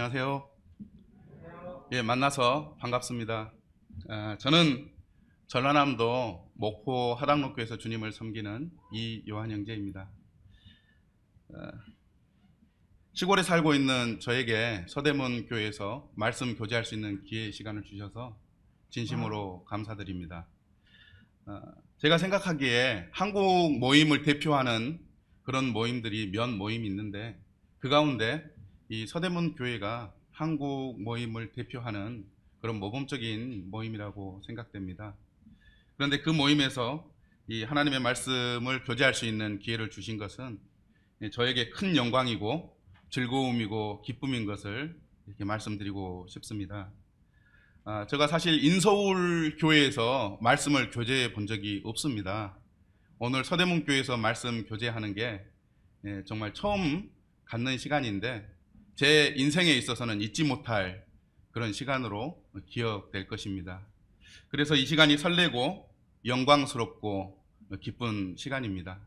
안녕하세요. 예, 만나서 반갑습니다. 저는 전라남도 목포 하당로교에서 주님을 섬기는 이요한 형제입니다. 시골에 살고 있는 저에게 서대문 교회에서 말씀 교제할 수 있는 기회 시간을 주셔서 진심으로 감사드립니다. 제가 생각하기에 한국 모임을 대표하는 그런 모임들이 몇 모임이 있는데 그 가운데 이 서대문 교회가 한국 모임을 대표하는 그런 모범적인 모임이라고 생각됩니다. 그런데 그 모임에서 이 하나님의 말씀을 교제할 수 있는 기회를 주신 것은 저에게 큰 영광이고 즐거움이고 기쁨인 것을 이렇게 말씀드리고 싶습니다. 제가 사실 인서울 교회에서 말씀을 교제해 본 적이 없습니다. 오늘 서대문 교회에서 말씀 교제하는 게 정말 처음 갖는 시간인데 제 인생에 있어서는 잊지 못할 그런 시간으로 기억될 것입니다. 그래서 이 시간이 설레고 영광스럽고 기쁜 시간입니다.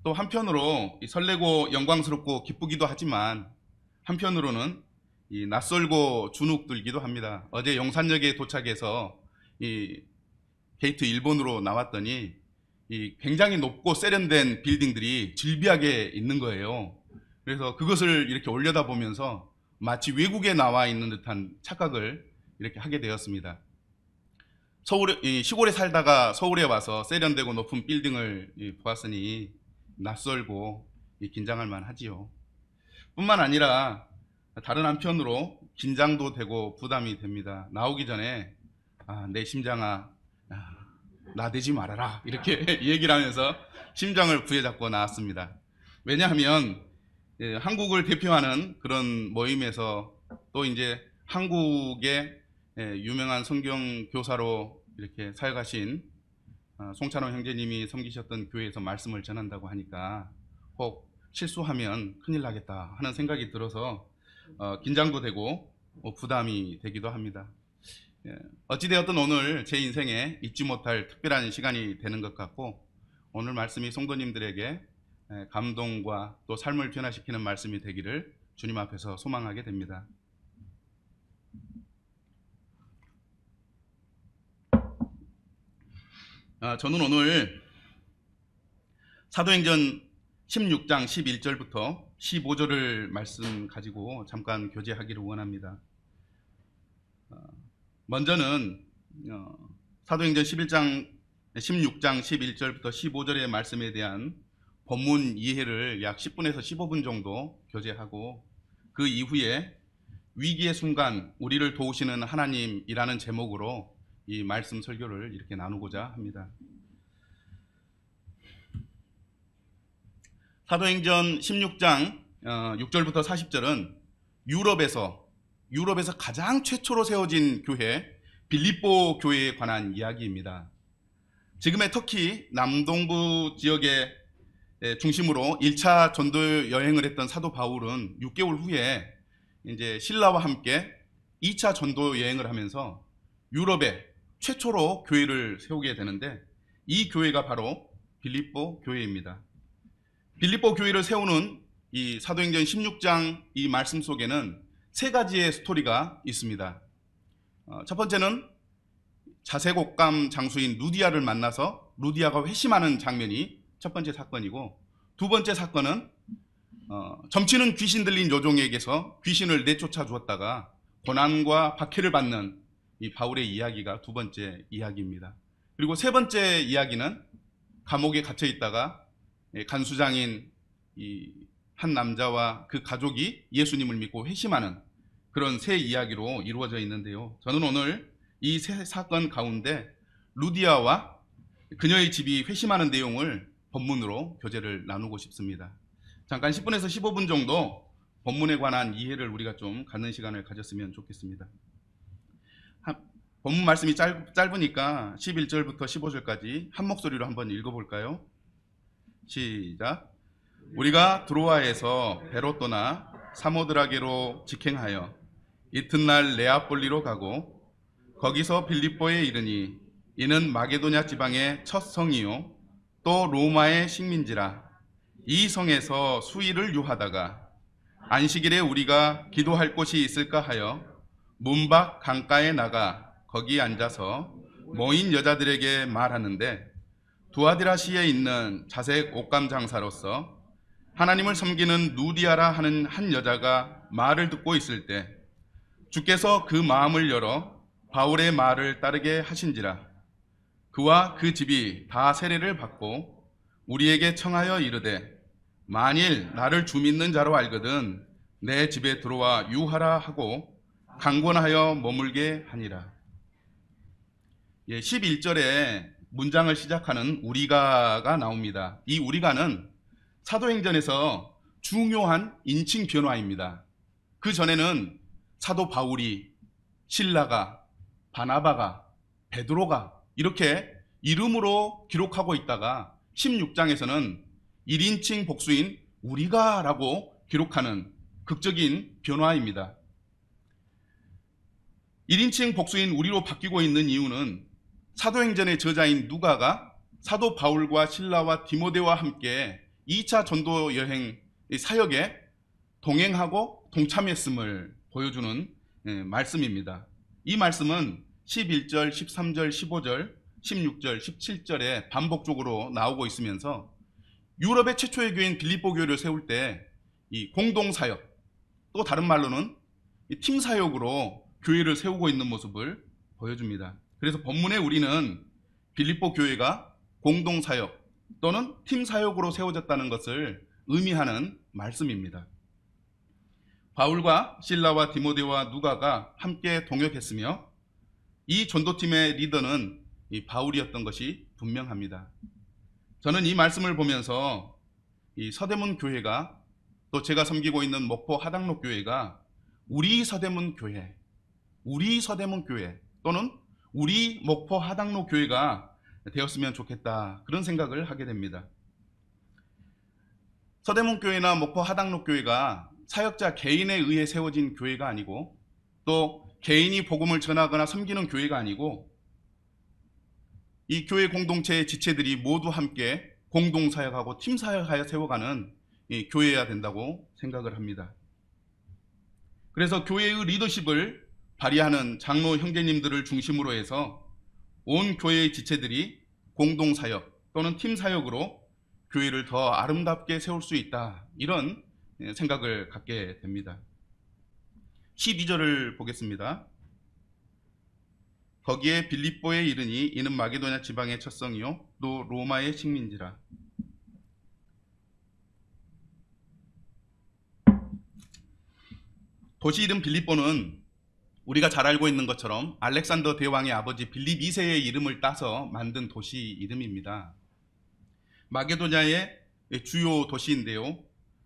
또 한편으로 설레고 영광스럽고 기쁘기도 하지만 한편으로는 낯설고 주눅 들기도 합니다. 어제 용산역에 도착해서 이 게이트 1번으로 나왔더니 굉장히 높고 세련된 빌딩들이 질비하게 있는 거예요. 그래서 그것을 이렇게 올려다보면서 마치 외국에 나와 있는 듯한 착각을 이렇게 하게 되었습니다. 시골에 살다가 서울에 와서 세련되고 높은 빌딩을 보았으니 낯설고 긴장할 만하지요. 뿐만 아니라 다른 한편으로 긴장도 되고 부담이 됩니다. 나오기 전에 내 심장아 나대지 말아라 이렇게 얘기를 하면서 심장을 부여잡고 나왔습니다. 왜냐하면 한국을 대표하는 그런 모임에서 또 이제 한국의 유명한 성경 교사로 이렇게 사역하신 송찬호 형제님이 섬기셨던 교회에서 말씀을 전한다고 하니까 혹 실수하면 큰일 나겠다 하는 생각이 들어서 긴장도 되고 부담이 되기도 합니다. 어찌되었든 오늘 제 인생에 잊지 못할 특별한 시간이 되는 것 같고 오늘 말씀이 성도님들에게 감동과 또 삶을 변화시키는 말씀이 되기를 주님 앞에서 소망하게 됩니다. 저는 오늘 사도행전 16장 11절부터 15절을 말씀 가지고 잠깐 교제하기를 원합니다. 먼저는 사도행전 16장 11절부터 15절의 말씀에 대한 본문 이해를 약 10분에서 15분 정도 교제하고 그 이후에 위기의 순간 우리를 도우시는 하나님이라는 제목으로 이 말씀 설교를 이렇게 나누고자 합니다. 사도행전 16장 6절부터 40절은 유럽에서 가장 최초로 세워진 교회 빌립보 교회에 관한 이야기입니다. 지금의 터키 남동부 지역에 중심으로 1차 전도 여행을 했던 사도 바울은 6개월 후에 이제 신라와 함께 2차 전도 여행을 하면서 유럽에 최초로 교회를 세우게 되는데 이 교회가 바로 빌립보 교회입니다. 빌립보 교회를 세우는 이 사도행전 16장 이 말씀 속에는 세 가지의 스토리가 있습니다. 첫 번째는 자색옥감 장수인 루디아를 만나서 루디아가 회심하는 장면이 첫 번째 사건이고 두 번째 사건은 점치는 귀신 들린 여종에게서 귀신을 내쫓아 주었다가 고난과 박해를 받는 이 바울의 이야기가 두 번째 이야기입니다. 그리고 세 번째 이야기는 감옥에 갇혀 있다가 간수장인 이 한 남자와 그 가족이 예수님을 믿고 회심하는 그런 세 이야기로 이루어져 있는데요. 저는 오늘 이 세 사건 가운데 루디아와 그녀의 집이 회심하는 내용을 본문으로 교제를 나누고 싶습니다. 잠깐 10분에서 15분 정도 본문에 관한 이해를 우리가 좀 갖는 시간을 가졌으면 좋겠습니다. 본문 말씀이 짧으니까 11절부터 15절까지 한 목소리로 한번 읽어볼까요? 시작. 우리가 드로아에서 배로 떠나 사모드라게로 직행하여 이튿날 네아폴리로 가고 거기서 빌립보에 이르니 이는 마게도냐 지방의 첫 성이요 또 로마의 식민지라. 이 성에서 수일을 유하다가 안식일에 우리가 기도할 곳이 있을까 하여 문 밖 강가에 나가 거기 앉아서 모인 여자들에게 말하는데, 두아디라시에 있는 자색 옷감 장사로서 하나님을 섬기는 누디아라 하는 한 여자가 말을 듣고 있을 때 주께서 그 마음을 열어 바울의 말을 따르게 하신지라. 그와 그 집이 다 세례를 받고 우리에게 청하여 이르되, 만일 나를 주 믿는 자로 알거든 내 집에 들어와 유하라 하고 강권하여 머물게 하니라. 11절에 문장을 시작하는 우리가가 나옵니다. 이 우리가는 사도행전에서 중요한 인칭 변화입니다. 그 전에는 사도 바울이, 실라가, 바나바가, 베드로가 이렇게 이름으로 기록하고 있다가 16장에서는 1인칭 복수인 우리가라고 기록하는 극적인 변화입니다. 1인칭 복수인 우리로 바뀌고 있는 이유는 사도행전의 저자인 누가가 사도 바울과 실라와 디모데와 함께 2차 전도 여행 사역에 동행하고 동참했음을 보여주는 말씀입니다. 이 말씀은 11절, 13절, 15절, 16절, 17절에 반복적으로 나오고 있으면서 유럽의 최초의 교회인 빌립보 교회를 세울 때 이 공동사역, 또 다른 말로는 팀 사역으로 교회를 세우고 있는 모습을 보여줍니다. 그래서 본문에 우리는 빌립보 교회가 공동사역 또는 팀 사역으로 세워졌다는 것을 의미하는 말씀입니다. 바울과 실라와 디모데와 누가가 함께 동역했으며 이 전도팀의 리더는 이 바울이었던 것이 분명합니다. 저는 이 말씀을 보면서 이 서대문 교회가, 또 제가 섬기고 있는 목포 하당로 교회가 우리 서대문 교회 또는 우리 목포 하당로 교회가 되었으면 좋겠다, 그런 생각을 하게 됩니다. 서대문 교회나 목포 하당로 교회가 사역자 개인에 의해 세워진 교회가 아니고, 또 개인이 복음을 전하거나 섬기는 교회가 아니고, 이 교회 공동체의 지체들이 모두 함께 공동사역하고 팀사역하여 세워가는 이 교회여야 된다고 생각을 합니다. 그래서 교회의 리더십을 발휘하는 장로 형제님들을 중심으로 해서 온 교회의 지체들이 공동사역 또는 팀사역으로 교회를 더 아름답게 세울 수 있다, 이런 생각을 갖게 됩니다. 12절을 보겠습니다. 거기에 빌립보에 이르니 이는 마게도냐 지방의 첫 성이요 또 로마의 식민지라. 도시 이름 빌립보는 우리가 잘 알고 있는 것처럼 알렉산더 대왕의 아버지 빌립 2세의 이름을 따서 만든 도시 이름입니다. 마게도냐의 주요 도시인데요,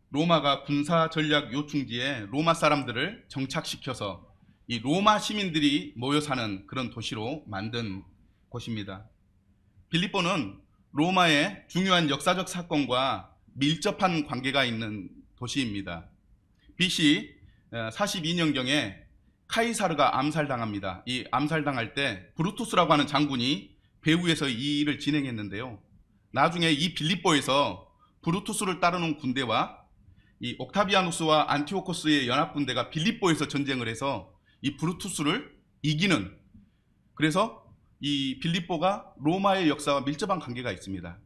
로마가 군사 전략 요충지에 로마 사람들을 정착시켜서 이 로마 시민들이 모여 사는 그런 도시로 만든 곳입니다. 빌립보는 로마의 중요한 역사적 사건과 밀접한 관계가 있는 도시입니다. BC 42년경에 카이사르가 암살당합니다. 이 암살당할 때 브루투스라고 하는 장군이 배후에서 이 일을 진행했는데요, 나중에 이 빌립보에서 브루투스를 따르는 군대와 이 옥타비아누스와 안티오코스의 연합군대가 빌립보에서 전쟁을 해서 이 브루투스를 이기는, 그래서 이 빌립보가 로마의 역사와 밀접한 관계가 있습니다.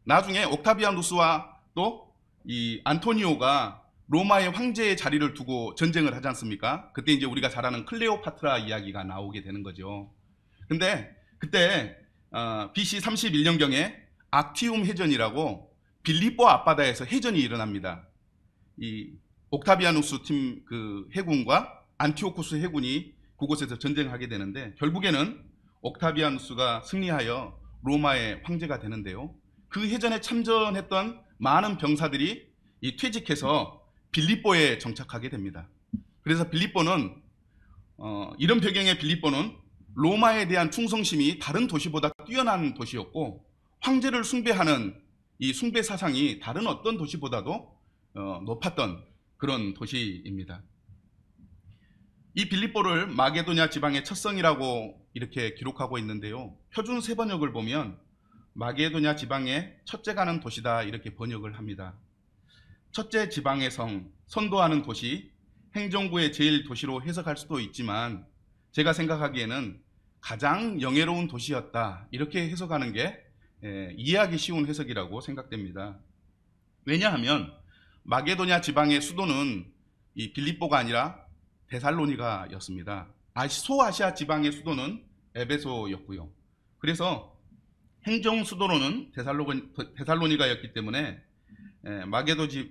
나중에 옥타비아누스와 또 이 안토니오가 로마의 황제의 자리를 두고 전쟁을 하지 않습니까? 그때 이제 우리가 잘 아는 클레오파트라 이야기가 나오게 되는 거죠. 근데 그때 BC 31년경에 악티움 해전이라고 빌립보 앞바다에서 해전이 일어납니다. 이 옥타비아누스 팀 그 해군과 안티오코스 해군이 그곳에서 전쟁하게 되는데, 결국에는 옥타비아누스가 승리하여 로마의 황제가 되는데요, 그 해전에 참전했던 많은 병사들이 이 퇴직해서 빌립보에 정착하게 됩니다. 그래서 빌립보는 이런 배경의 빌립보는 로마에 대한 충성심이 다른 도시보다 뛰어난 도시였고, 황제를 숭배하는 이 숭배 사상이 다른 어떤 도시보다도 높았던 그런 도시입니다. 이 빌립보를 마게도냐 지방의 첫 성이라고 이렇게 기록하고 있는데요, 표준 세번역을 보면 마게도냐 지방의 첫째 가는 도시다, 이렇게 번역을 합니다. 첫째 지방의 성, 선도하는 도시, 행정부의 제일 도시로 해석할 수도 있지만 제가 생각하기에는 가장 영예로운 도시였다, 이렇게 해석하는 게 이해하기 쉬운 해석이라고 생각됩니다. 왜냐하면 마게도냐 지방의 수도는 이 빌립보가 아니라 데살로니가였습니다. 소아시아 지방의 수도는 에베소였고요. 그래서 행정 수도로는 데살로니가였기 때문에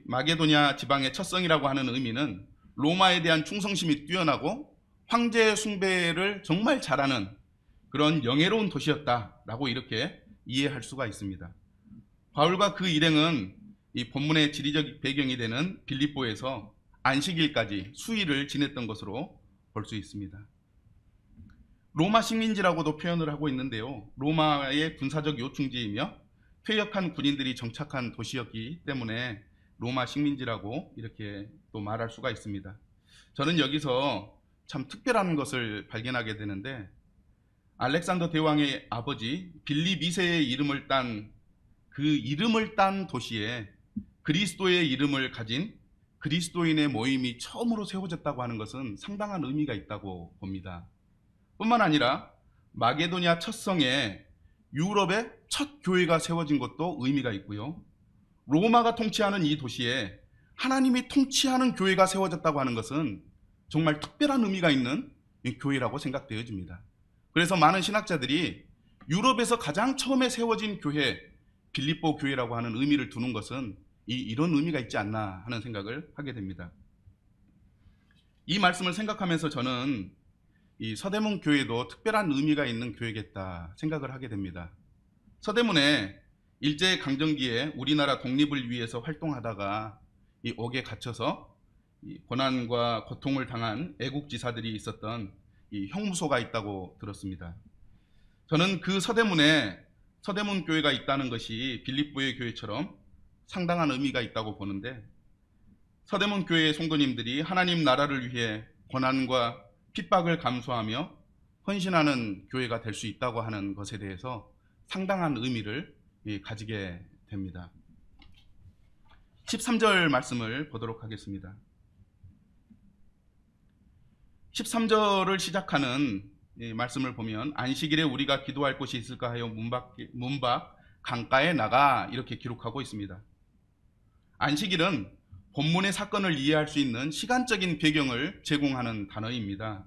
마게도냐 지방의 첫 성이라고 하는 의미는 로마에 대한 충성심이 뛰어나고 황제 숭배를 정말 잘하는 그런 영예로운 도시였다라고 이렇게 이해할 수가 있습니다. 바울과 그 일행은 이 본문의 지리적 배경이 되는 빌립보에서 안식일까지 수일을 지냈던 것으로 볼 수 있습니다. 로마 식민지라고도 표현을 하고 있는데요. 로마의 군사적 요충지이며 퇴역한 군인들이 정착한 도시였기 때문에 로마 식민지라고 이렇게 또 말할 수가 있습니다. 저는 여기서 참 특별한 것을 발견하게 되는데, 알렉산더 대왕의 아버지 빌립 2세의 이름을 딴 그 이름을 딴 도시에 그리스도의 이름을 가진 그리스도인의 모임이 처음으로 세워졌다고 하는 것은 상당한 의미가 있다고 봅니다. 뿐만 아니라 마게도냐 첫 성에 유럽의 첫 교회가 세워진 것도 의미가 있고요. 로마가 통치하는 이 도시에 하나님이 통치하는 교회가 세워졌다고 하는 것은 정말 특별한 의미가 있는 교회라고 생각되어집니다. 그래서 많은 신학자들이 유럽에서 가장 처음에 세워진 교회, 빌립보 교회라고 하는 의미를 두는 것은 이런 의미가 있지 않나 하는 생각을 하게 됩니다. 이 말씀을 생각하면서 저는 이 서대문 교회도 특별한 의미가 있는 교회겠다 생각을 하게 됩니다. 서대문에 일제강점기에 우리나라 독립을 위해서 활동하다가 이 옥에 갇혀서 이 고난과 고통을 당한 애국지사들이 있었던 이 형무소가 있다고 들었습니다. 저는 그 서대문 교회가 있다는 것이 빌립보의 교회처럼 상당한 의미가 있다고 보는데, 서대문 교회의 성도님들이 하나님 나라를 위해 고난과 핍박을 감수하며 헌신하는 교회가 될 수 있다고 하는 것에 대해서 상당한 의미를 가지게 됩니다. 13절 말씀을 보도록 하겠습니다. 13절을 시작하는 말씀을 보면 안식일에 우리가 기도할 곳이 있을까 하여 문밖 강가에 나가, 이렇게 기록하고 있습니다. 안식일은 본문의 사건을 이해할 수 있는 시간적인 배경을 제공하는 단어입니다.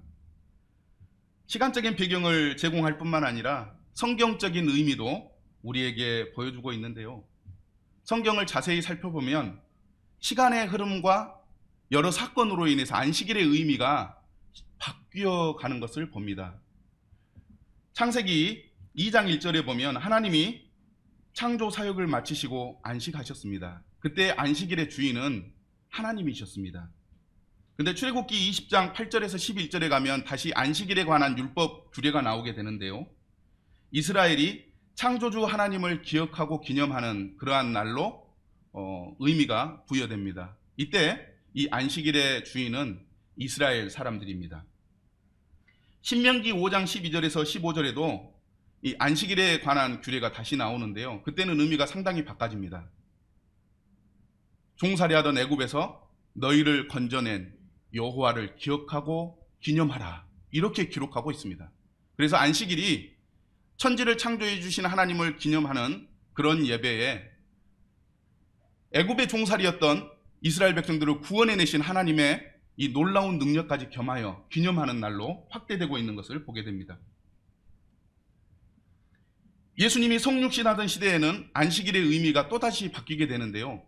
시간적인 배경을 제공할 뿐만 아니라 성경적인 의미도 우리에게 보여주고 있는데요. 성경을 자세히 살펴보면 시간의 흐름과 여러 사건으로 인해서 안식일의 의미가 바뀌어가는 것을 봅니다. 창세기 2장 1절에 보면 하나님이 창조 사역을 마치시고 안식하셨습니다. 그때 안식일의 주인은 하나님이셨습니다. 근데 출애굽기 20장 8절에서 11절에 가면 다시 안식일에 관한 율법 규례가 나오게 되는데요. 이스라엘이 창조주 하나님을 기억하고 기념하는 그러한 날로 의미가 부여됩니다. 이때 이 안식일의 주인은 이스라엘 사람들입니다. 신명기 5장 12절에서 15절에도 이 안식일에 관한 규례가 다시 나오는데요. 그때는 의미가 상당히 바꿔집니다. 종살이하던 애굽에서 너희를 건져낸 여호와를 기억하고 기념하라, 이렇게 기록하고 있습니다. 그래서 안식일이 천지를 창조해 주신 하나님을 기념하는 그런 예배에 애굽의 종살이였던 이스라엘 백성들을 구원해내신 하나님의 이 놀라운 능력까지 겸하여 기념하는 날로 확대되고 있는 것을 보게 됩니다. 예수님이 성육신하던 시대에는 안식일의 의미가 또다시 바뀌게 되는데요.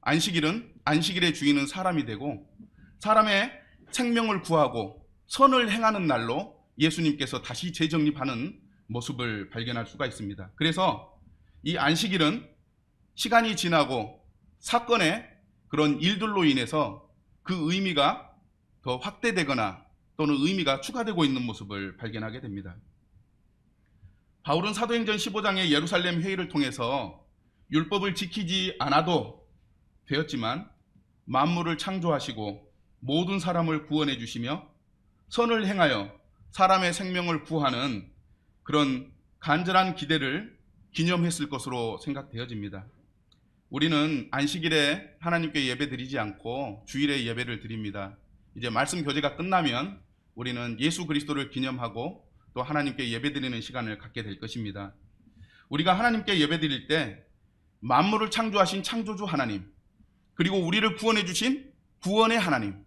안식일의 주인은 사람이 되고 사람의 생명을 구하고 선을 행하는 날로 예수님께서 다시 재정립하는 모습을 발견할 수가 있습니다. 그래서 이 안식일은 시간이 지나고 사건의 그런 일들로 인해서 그 의미가 더 확대되거나 또는 의미가 추가되고 있는 모습을 발견하게 됩니다. 바울은 사도행전 15장의 예루살렘 회의를 통해서 율법을 지키지 않아도 되었지만 만물을 창조하시고 모든 사람을 구원해 주시며 선을 행하여 사람의 생명을 구하는 그런 간절한 기대를 기념했을 것으로 생각되어집니다. 우리는 안식일에 하나님께 예배 드리지 않고 주일에 예배를 드립니다. 이제 말씀 교제가 끝나면 우리는 예수 그리스도를 기념하고 또 하나님께 예배 드리는 시간을 갖게 될 것입니다. 우리가 하나님께 예배 드릴 때 만물을 창조하신 창조주 하나님, 그리고 우리를 구원해 주신 구원의 하나님,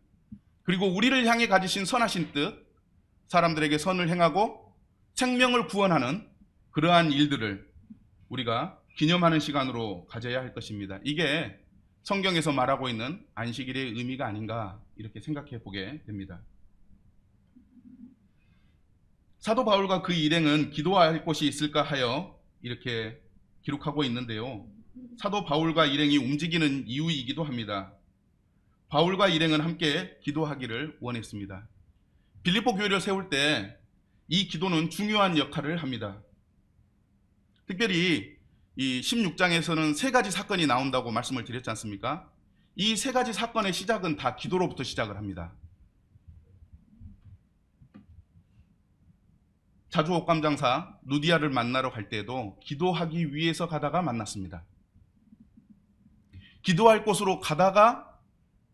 그리고 우리를 향해 가지신 선하신 뜻, 사람들에게 선을 행하고 생명을 구원하는 그러한 일들을 우리가 기념하는 시간으로 가져야 할 것입니다. 이게 성경에서 말하고 있는 안식일의 의미가 아닌가 이렇게 생각해 보게 됩니다. 사도 바울과 그 일행은 기도할 곳이 있을까 하여 이렇게 기록하고 있는데요. 사도 바울과 일행이 움직이는 이유이기도 합니다. 바울과 일행은 함께 기도하기를 원했습니다. 빌립보 교회를 세울 때 이 기도는 중요한 역할을 합니다. 특별히 이 16장에서는 세 가지 사건이 나온다고 말씀을 드렸지 않습니까? 이 세 가지 사건의 시작은 다 기도로부터 시작을 합니다. 자주 옷감장사 루디아를 만나러 갈 때도 기도하기 위해서 가다가 만났습니다. 기도할 곳으로 가다가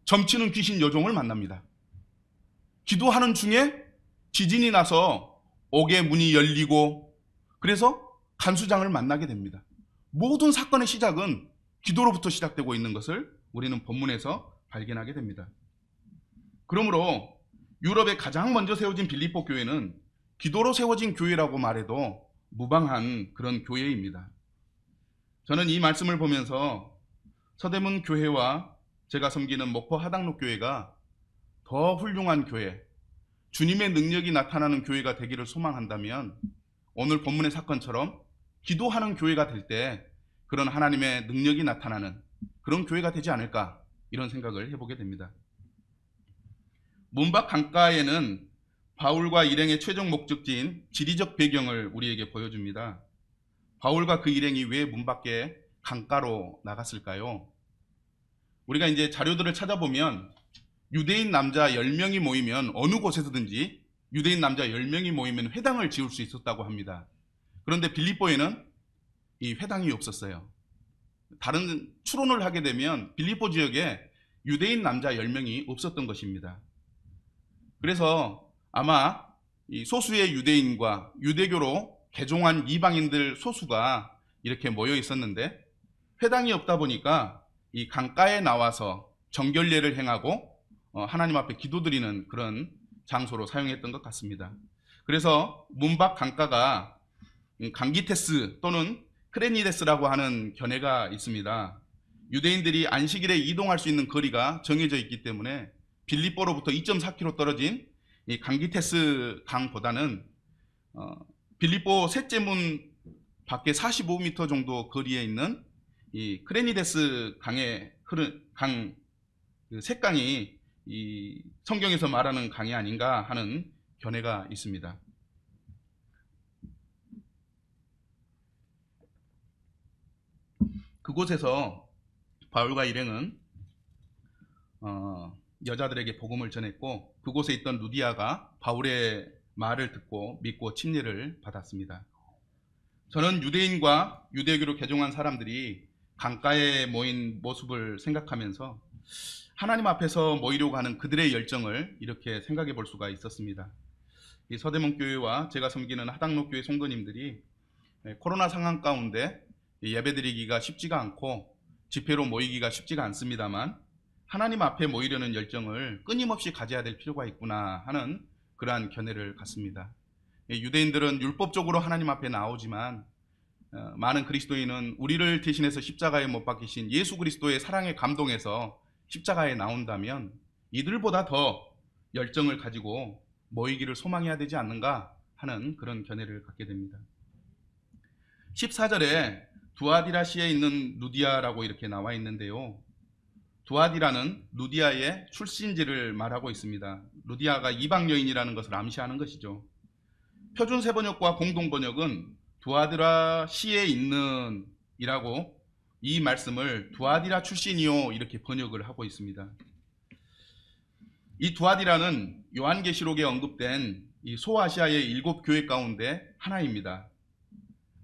점치는 귀신 여종을 만납니다. 기도하는 중에 지진이 나서 옥의 문이 열리고 그래서 간수장을 만나게 됩니다. 모든 사건의 시작은 기도로부터 시작되고 있는 것을 우리는 본문에서 발견하게 됩니다. 그러므로 유럽에 가장 먼저 세워진 빌립보 교회는 기도로 세워진 교회라고 말해도 무방한 그런 교회입니다. 저는 이 말씀을 보면서 서대문 교회와 제가 섬기는 목포 하당로 교회가 더 훌륭한 교회, 주님의 능력이 나타나는 교회가 되기를 소망한다면 오늘 본문의 사건처럼 기도하는 교회가 될 때 그런 하나님의 능력이 나타나는 그런 교회가 되지 않을까 이런 생각을 해보게 됩니다. 문밖 강가에는 바울과 일행의 최종 목적지인 지리적 배경을 우리에게 보여줍니다. 바울과 그 일행이 왜 문 밖에 강가로 나갔을까요? 우리가 이제 자료들을 찾아보면 유대인 남자 10명이 모이면 어느 곳에서든지 유대인 남자 10명이 모이면 회당을 지을 수 있었다고 합니다. 그런데 빌립보에는 이 회당이 없었어요. 다른 추론을 하게 되면 빌립보 지역에 유대인 남자 10명이 없었던 것입니다. 그래서 아마 이 소수의 유대인과 유대교로 개종한 이방인들 소수가 이렇게 모여 있었는데 회당이 없다 보니까 이 강가에 나와서 정결례를 행하고 하나님 앞에 기도드리는 그런 장소로 사용했던 것 같습니다. 그래서 문밖 강가가 강기테스 또는 크레니데스라고 하는 견해가 있습니다. 유대인들이 안식일에 이동할 수 있는 거리가 정해져 있기 때문에 빌립보로부터 2.4km 떨어진 이 강기테스 강보다는 빌립보 셋째 문 밖에 45m 정도 거리에 있는 이 크레니데스 강의 흐른 그 셋강이 이 성경에서 말하는 강이 아닌가 하는 견해가 있습니다. 그곳에서 바울과 일행은 여자들에게 복음을 전했고 그곳에 있던 루디아가 바울의 말을 듣고 믿고 침례를 받았습니다. 저는 유대인과 유대교로 개종한 사람들이 강가에 모인 모습을 생각하면서 하나님 앞에서 모이려고 하는 그들의 열정을 이렇게 생각해 볼 수가 있었습니다. 이 서대문 교회와 제가 섬기는 하당로 교회 성도님들이 코로나 상황 가운데 예배드리기가 쉽지가 않고 집회로 모이기가 쉽지가 않습니다만 하나님 앞에 모이려는 열정을 끊임없이 가져야 될 필요가 있구나 하는 그러한 견해를 갖습니다. 유대인들은 율법적으로 하나님 앞에 나오지만 많은 그리스도인은 우리를 대신해서 십자가에 못 박히신 예수 그리스도의 사랑에 감동해서 십자가에 나온다면 이들보다 더 열정을 가지고 모이기를 소망해야 되지 않는가 하는 그런 견해를 갖게 됩니다. 14절에 두아디라시에 있는 루디아라고 이렇게 나와 있는데요. 두아디라는 루디아의 출신지를 말하고 있습니다. 루디아가 이방 여인이라는 것을 암시하는 것이죠. 표준 세번역과 공동 번역은 두아디라시에 있는 이라고 이 말씀을 두아디라 출신이요 이렇게 번역을 하고 있습니다. 이 두아디라는 요한계시록에 언급된 이 소아시아의 7 교회 가운데 하나입니다.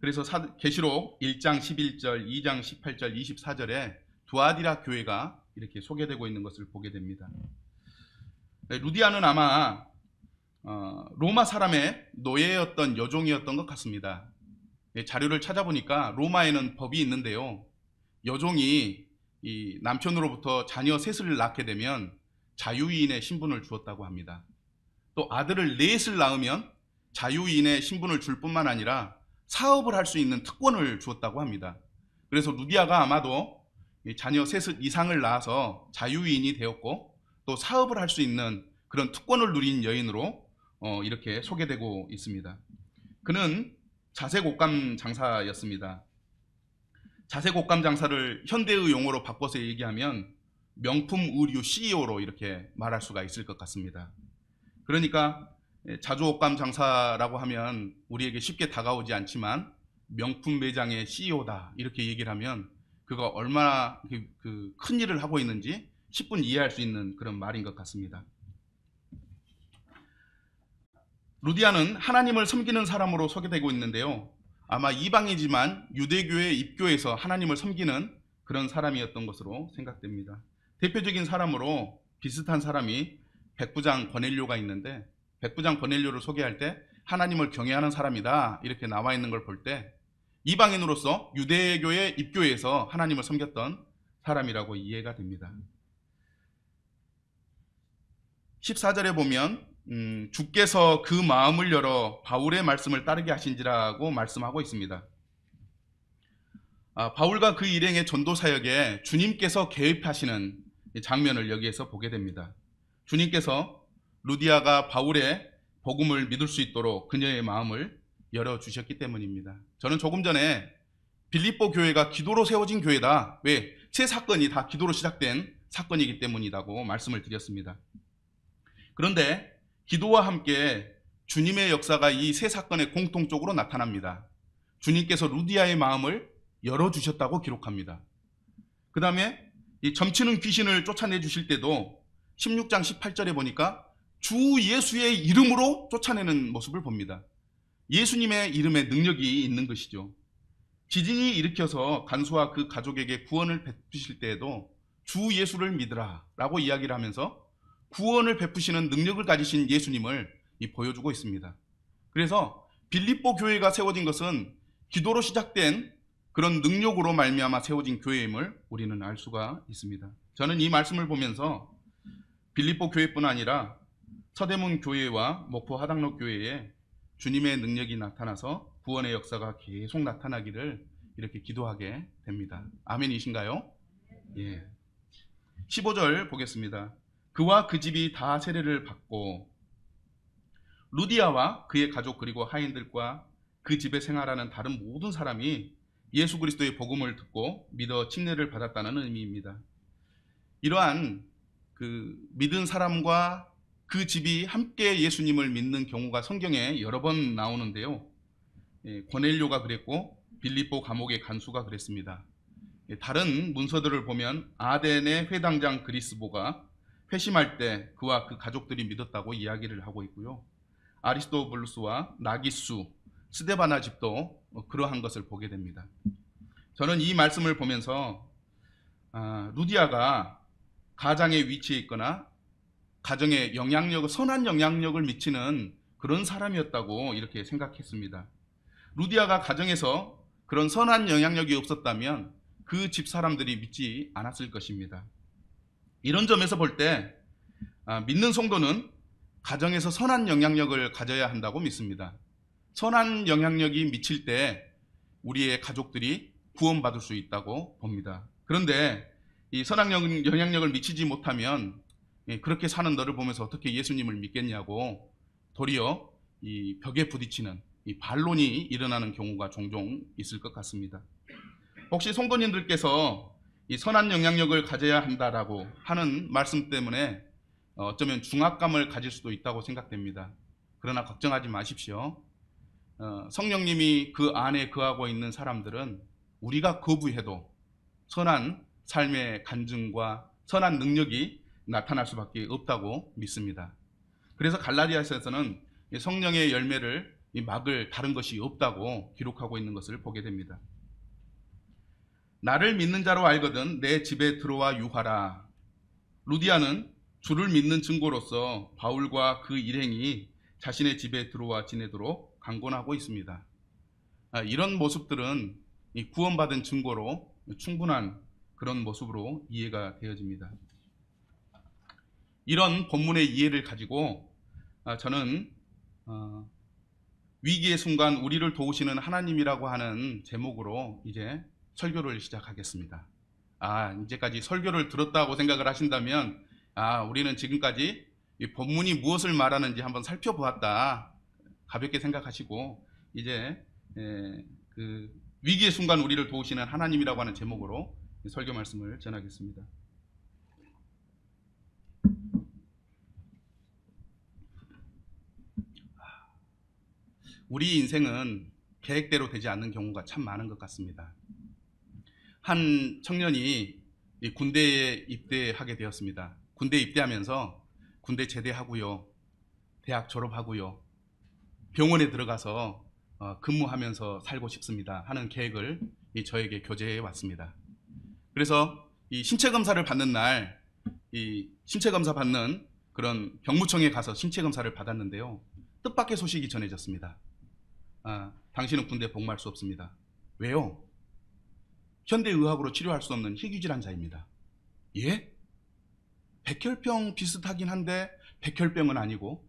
그래서 계시록 1장 11절, 2장 18절, 24절에 두아디라 교회가 이렇게 소개되고 있는 것을 보게 됩니다. 루디아는 아마 로마 사람의 노예였던 여종이었던 것 같습니다. 자료를 찾아보니까 로마에는 법이 있는데요. 여종이 이 남편으로부터 자녀 셋을 낳게 되면 자유인의 신분을 주었다고 합니다. 또 아들을 넷을 낳으면 자유인의 신분을 줄 뿐만 아니라 사업을 할 수 있는 특권을 주었다고 합니다. 그래서 루디아가 아마도 자녀 셋 이상을 낳아서 자유인이 되었고 또 사업을 할 수 있는 그런 특권을 누린 여인으로 이렇게 소개되고 있습니다. 그는 자색 옷감 장사였습니다. 자색 옷감 장사를 현대의 용어로 바꿔서 얘기하면 명품 의류 CEO로 이렇게 말할 수가 있을 것 같습니다. 그러니까 자주 옷감 장사라고 하면 우리에게 쉽게 다가오지 않지만 명품 매장의 CEO다 이렇게 얘기를 하면 그가 얼마나 큰 일을 하고 있는지 10분 이해할 수 있는 그런 말인 것 같습니다. 루디아는 하나님을 섬기는 사람으로 소개되고 있는데요. 아마 이방이지만 유대교에 입교해서 하나님을 섬기는 그런 사람이었던 것으로 생각됩니다. 대표적인 사람으로 비슷한 사람이 백부장 고넬료가 있는데 백부장 고넬료를 소개할 때 하나님을 경외하는 사람이다 이렇게 나와 있는 걸 볼 때 이방인으로서 유대교에 입교해서 하나님을 섬겼던 사람이라고 이해가 됩니다. 14절에 보면 주께서 그 마음을 열어 바울의 말씀을 따르게 하신지라고 말씀하고 있습니다. 바울과 그 일행의 전도 사역에 주님께서 개입하시는 장면을 여기에서 보게 됩니다. 주님께서 루디아가 바울의 복음을 믿을 수 있도록 그녀의 마음을 열어주셨기 때문입니다. 저는 조금 전에 빌립보 교회가 기도로 세워진 교회다. 왜? 세 사건이 다 기도로 시작된 사건이기 때문이라고 말씀을 드렸습니다. 그런데 기도와 함께 주님의 역사가 이 세 사건의 공통적으로 나타납니다. 주님께서 루디아의 마음을 열어주셨다고 기록합니다. 그 다음에 이 점치는 귀신을 쫓아내 주실 때도 16장 18절에 보니까 주 예수의 이름으로 쫓아내는 모습을 봅니다. 예수님의 이름에 능력이 있는 것이죠. 지진이 일으켜서 간수와 그 가족에게 구원을 베푸실 때에도 주 예수를 믿으라 라고 이야기를 하면서 구원을 베푸시는 능력을 가지신 예수님을 보여주고 있습니다. 그래서 빌립보 교회가 세워진 것은 기도로 시작된 그런 능력으로 말미암아 세워진 교회임을 우리는 알 수가 있습니다. 저는 이 말씀을 보면서 빌립보 교회뿐 아니라 서대문 교회와 목포 하당로 교회에 주님의 능력이 나타나서 구원의 역사가 계속 나타나기를 이렇게 기도하게 됩니다. 아멘이신가요? 예. 15절 보겠습니다. 그와 그 집이 다 세례를 받고 루디아와 그의 가족 그리고 하인들과 그 집에 생활하는 다른 모든 사람이 예수 그리스도의 복음을 듣고 믿어 침례를 받았다는 의미입니다. 이러한 믿은 사람과 그 집이 함께 예수님을 믿는 경우가 성경에 여러 번 나오는데요. 고넬료가 그랬고 빌립보 감옥의 간수가 그랬습니다. 다른 문서들을 보면 아덴의 회당장 그리스보가 회심할 때 그와 그 가족들이 믿었다고 이야기를 하고 있고요. 아리스토블루스와 나기수, 스데바나 집도 그러한 것을 보게 됩니다. 저는 이 말씀을 보면서 루디아가 가장에 위치해 있거나 가정에 선한 영향력을 미치는 그런 사람이었다고 이렇게 생각했습니다. 루디아가 가정에서 그런 선한 영향력이 없었다면 그 집 사람들이 믿지 않았을 것입니다. 이런 점에서 볼 때 믿는 성도는 가정에서 선한 영향력을 가져야 한다고 믿습니다. 선한 영향력이 미칠 때 우리의 가족들이 구원받을 수 있다고 봅니다. 그런데 이 선한 영향력을 미치지 못하면 그렇게 사는 너를 보면서 어떻게 예수님을 믿겠냐고 도리어 이 벽에 부딪히는 이 반론이 일어나는 경우가 종종 있을 것 같습니다. 혹시 성도님들께서 이 선한 영향력을 가져야 한다라고 하는 말씀 때문에 어쩌면 중압감을 가질 수도 있다고 생각됩니다. 그러나 걱정하지 마십시오. 성령님이 그 안에 거하고 있는 사람들은 우리가 거부해도 선한 삶의 간증과 선한 능력이 나타날 수밖에 없다고 믿습니다. 그래서 갈라디아서에서는 성령의 열매를 막을 다른 것이 없다고 기록하고 있는 것을 보게 됩니다. 나를 믿는 자로 알거든 내 집에 들어와 유하라. 루디아는 주를 믿는 증거로서 바울과 그 일행이 자신의 집에 들어와 지내도록 강권하고 있습니다. 이런 모습들은 구원받은 증거로 충분한 그런 모습으로 이해가 되어집니다. 이런 본문의 이해를 가지고 저는 위기의 순간 우리를 도우시는 하나님이라고 하는 제목으로 이제 설교를 시작하겠습니다. 이제까지 설교를 들었다고 생각을 하신다면 우리는 지금까지 이 본문이 무엇을 말하는지 한번 살펴보았다 가볍게 생각하시고 이제 그 위기의 순간 우리를 도우시는 하나님이라고 하는 제목으로 설교 말씀을 전하겠습니다. 우리 인생은 계획대로 되지 않는 경우가 참 많은 것 같습니다. 한 청년이 군대에 입대하게 되었습니다. 군대에 입대하면서 군대 제대하고요, 대학 졸업하고요, 병원에 들어가서 근무하면서 살고 싶습니다 하는 계획을 저에게 교제해 왔습니다. 그래서 이 신체 검사를 받는 날, 이 신체 검사 받는 그런 병무청에 가서 신체 검사를 받았는데요, 뜻밖의 소식이 전해졌습니다. 당신은 군대 복무할 수 없습니다. 왜요? 현대의학으로 치료할 수 없는 희귀질환자입니다. 예? 백혈병 비슷하긴 한데 백혈병은 아니고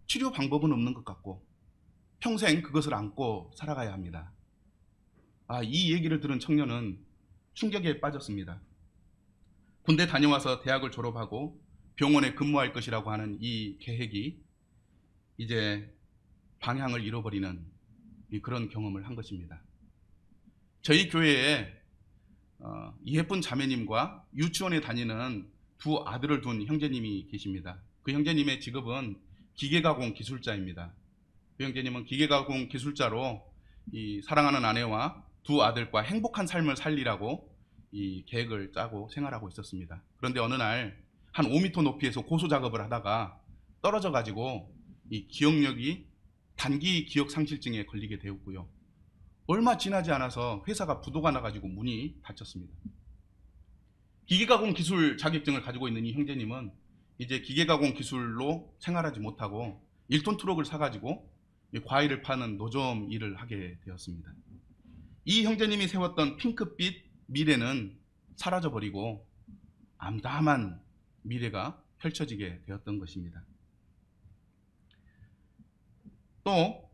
치료 방법은 없는 것 같고 평생 그것을 안고 살아가야 합니다. 이 얘기를 들은 청년은 충격에 빠졌습니다. 군대 다녀와서 대학을 졸업하고 병원에 근무할 것이라고 하는 이 계획이 이제 방향을 잃어버리는 그런 경험을 한 것입니다. 저희 교회에 예쁜 자매님과 유치원에 다니는 두 아들을 둔 형제님이 계십니다. 그 형제님의 직업은 기계가공 기술자입니다. 그 형제님은 기계가공 기술자로 이 사랑하는 아내와 두 아들과 행복한 삶을 살리라고 이 계획을 짜고 생활하고 있었습니다. 그런데 어느 날 한 5m 높이에서 고소 작업을 하다가 떨어져 가지고 이 기억력이 단기 기억 상실증에 걸리게 되었고요. 얼마 지나지 않아서 회사가 부도가 나가지고 문이 닫혔습니다. 기계가공 기술 자격증을 가지고 있는 이 형제님은 이제 기계가공 기술로 생활하지 못하고 1톤 트럭을 사가지고 과일을 파는 노점 일을 하게 되었습니다. 이 형제님이 세웠던 핑크빛 미래는 사라져버리고 암담한 미래가 펼쳐지게 되었던 것입니다. 또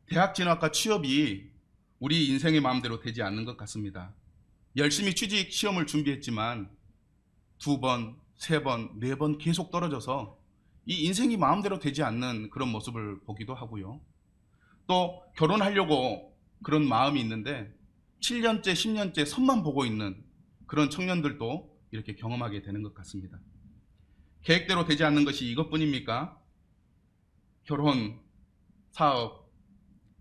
대학 진학과 취업이 우리 인생의 마음대로 되지 않는 것 같습니다. 열심히 취직 시험을 준비했지만 2번, 3번, 4번 계속 떨어져서 이 인생이 마음대로 되지 않는 그런 모습을 보기도 하고요. 또 결혼하려고 그런 마음이 있는데 7년째, 10년째 선만 보고 있는 그런 청년들도 이렇게 경험하게 되는 것 같습니다. 계획대로 되지 않는 것이 이것뿐입니까? 결혼, 사업,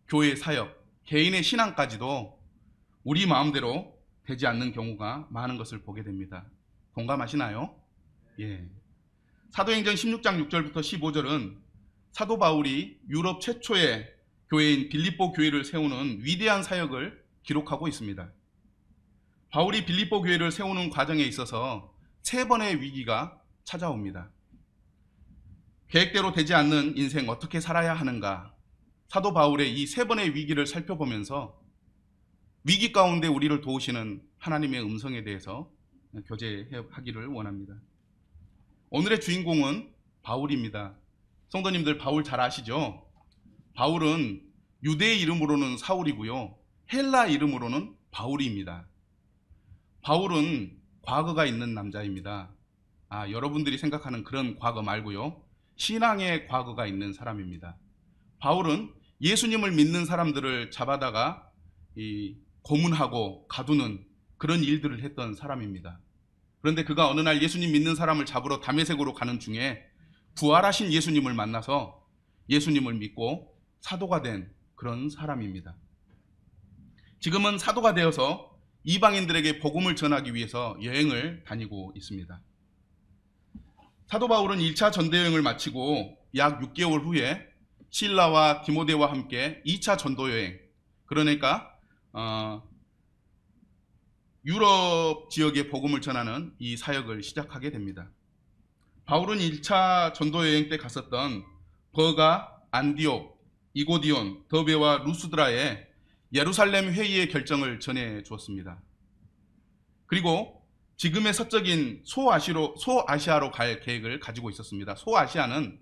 교회 사역, 개인의 신앙까지도 우리 마음대로 되지 않는 경우가 많은 것을 보게 됩니다. 동감하시나요? 예. 사도행전 16장 6절부터 15절은 사도 바울이 유럽 최초의 교회인 빌립보 교회를 세우는 위대한 사역을 기록하고 있습니다. 바울이 빌립보 교회를 세우는 과정에 있어서 3번의 위기가 찾아옵니다. 계획대로 되지 않는 인생 어떻게 살아야 하는가? 사도 바울의 이 3번의 위기를 살펴보면서 위기 가운데 우리를 도우시는 하나님의 음성에 대해서 교제하기를 원합니다. 오늘의 주인공은 바울입니다. 성도님들 바울 잘 아시죠? 바울은 유대의 이름으로는 사울이고요, 헬라 이름으로는 바울입니다. 바울은 과거가 있는 남자입니다. 여러분들이 생각하는 그런 과거 말고요, 신앙의 과거가 있는 사람입니다. 바울은 예수님을 믿는 사람들을 잡아다가 고문하고 가두는 그런 일들을 했던 사람입니다. 그런데 그가 어느 날 예수님 믿는 사람을 잡으러 다메섹으로 가는 중에 부활하신 예수님을 만나서 예수님을 믿고 사도가 된 그런 사람입니다. 지금은 사도가 되어서 이방인들에게 복음을 전하기 위해서 여행을 다니고 있습니다. 사도 바울은 1차 전대여행을 마치고 약 6개월 후에 실라와 디모데와 함께 2차 전도 여행, 그러니까 유럽 지역의 복음을 전하는 이 사역을 시작하게 됩니다. 바울은 1차 전도 여행 때 갔었던 버가, 안디옥, 이고디온, 더베와 루스드라에 예루살렘 회의의 결정을 전해 주었습니다. 그리고 지금의 서적인 소아시아로 갈 계획을 가지고 있었습니다. 소아시아는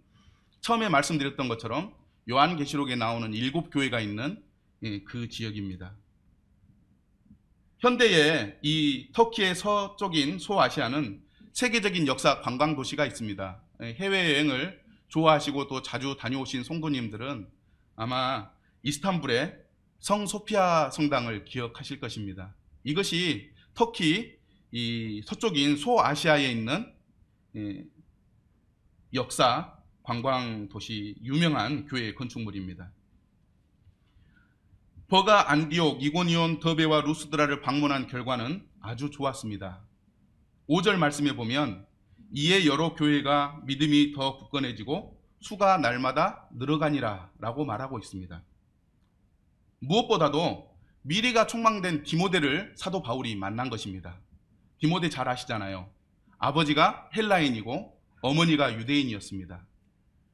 처음에 말씀드렸던 것처럼 요한계시록에 나오는 7교회가 있는 그 지역입니다. 현대에 이 터키의 서쪽인 소아시아는 세계적인 역사 관광 도시가 있습니다. 해외여행을 좋아하시고 또 자주 다녀오신 성도님들은 아마 이스탄불의 성 소피아 성당을 기억하실 것입니다. 이것이 터키 이 서쪽인 소아시아에 있는 역사 관광 도시 유명한 교회 건축물입니다. 버가, 안디옥, 이고니온, 더베와 루스드라를 방문한 결과는 아주 좋았습니다. 5절 말씀에 보면 이에 여러 교회가 믿음이 더 굳건해지고 수가 날마다 늘어가니라 라고 말하고 있습니다. 무엇보다도 미래가 촉망된 디모데를 사도 바울이 만난 것입니다. 디모데 잘 아시잖아요. 아버지가 헬라인이고 어머니가 유대인이었습니다.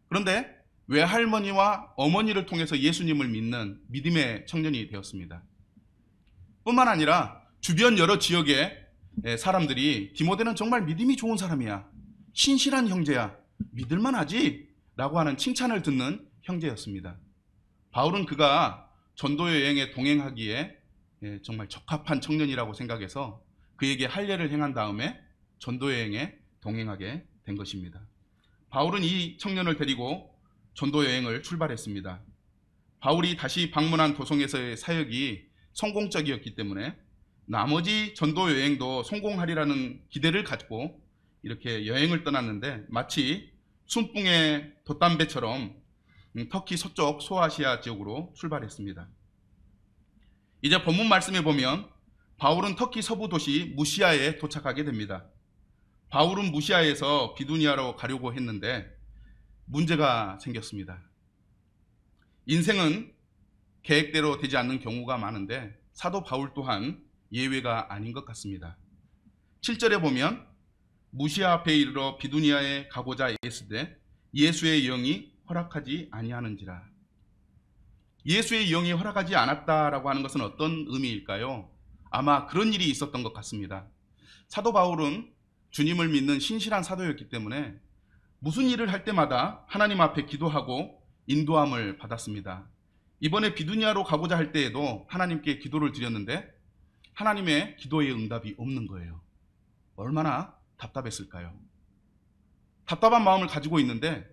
그런데 외할머니와 어머니를 통해서 예수님을 믿는 믿음의 청년이 되었습니다. 뿐만 아니라 주변 여러 지역의 사람들이 디모데는 정말 믿음이 좋은 사람이야, 신실한 형제야, 믿을만하지 라고 하는 칭찬을 듣는 형제였습니다. 바울은 그가 전도 여행에 동행하기에 정말 적합한 청년이라고 생각해서 그에게 할례를 행한 다음에 전도 여행에 동행하게 된 것입니다. 바울은 이 청년을 데리고 전도 여행을 출발했습니다. 바울이 다시 방문한 도성에서의 사역이 성공적이었기 때문에 나머지 전도 여행도 성공하리라는 기대를 갖고 이렇게 여행을 떠났는데 마치 순풍의 돛담배처럼 터키 서쪽 소아시아 지역으로 출발했습니다. 이제 본문 말씀에 보면 바울은 터키 서부 도시 무시아에 도착하게 됩니다. 바울은 무시아에서 비두니아로 가려고 했는데 문제가 생겼습니다. 인생은 계획대로 되지 않는 경우가 많은데 사도 바울 또한 예외가 아닌 것 같습니다. 7절에 보면 무시아 앞에 이르러 비두니아에 가고자 애쓰되 예수의 영이 허락하지 아니하는지라. 예수의 영이 허락하지 않았다라고 하는 것은 어떤 의미일까요? 아마 그런 일이 있었던 것 같습니다. 사도 바울은 주님을 믿는 신실한 사도였기 때문에 무슨 일을 할 때마다 하나님 앞에 기도하고 인도함을 받았습니다. 이번에 비두니아로 가고자 할 때에도 하나님께 기도를 드렸는데 하나님의 기도의 응답이 없는 거예요. 얼마나 답답했을까요? 답답한 마음을 가지고 있는데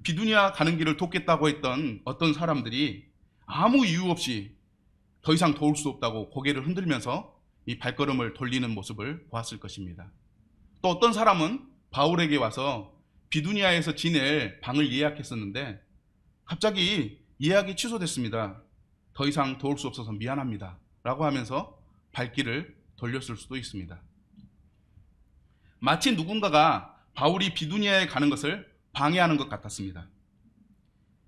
비두니아 가는 길을 돕겠다고 했던 어떤 사람들이 아무 이유 없이 더 이상 도울 수 없다고 고개를 흔들면서 이 발걸음을 돌리는 모습을 보았을 것입니다. 또 어떤 사람은 바울에게 와서 비두니아에서 지낼 방을 예약했었는데 갑자기 예약이 취소됐습니다. 더 이상 도울 수 없어서 미안합니다 라고 하면서 발길을 돌렸을 수도 있습니다. 마치 누군가가 바울이 비두니아에 가는 것을 방해하는 것 같았습니다.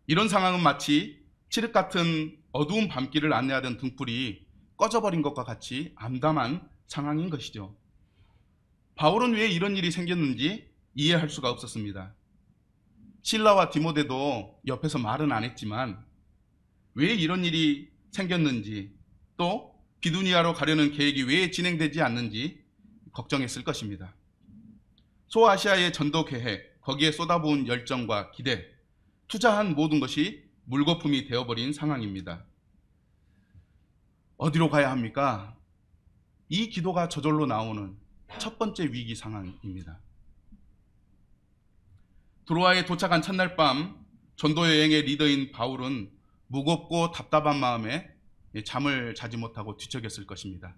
이런 상황은 마치 칠흑 같은 어두운 밤길을 안내하던 등불이 꺼져버린 것과 같이 암담한 상황인 것이죠. 바울은 왜 이런 일이 생겼는지 이해할 수가 없었습니다. 실라와 디모데도 옆에서 말은 안 했지만 왜 이런 일이 생겼는지 또 비두니아로 가려는 계획이 왜 진행되지 않는지 걱정했을 것입니다. 소아시아의 전도 계획, 거기에 쏟아부은 열정과 기대, 투자한 모든 것이 물거품이 되어버린 상황입니다. 어디로 가야 합니까? 이 기도가 저절로 나오는 첫 번째 위기 상황입니다. 드로아에 도착한 첫날 밤 전도 여행의 리더인 바울은 무겁고 답답한 마음에 잠을 자지 못하고 뒤척였을 것입니다.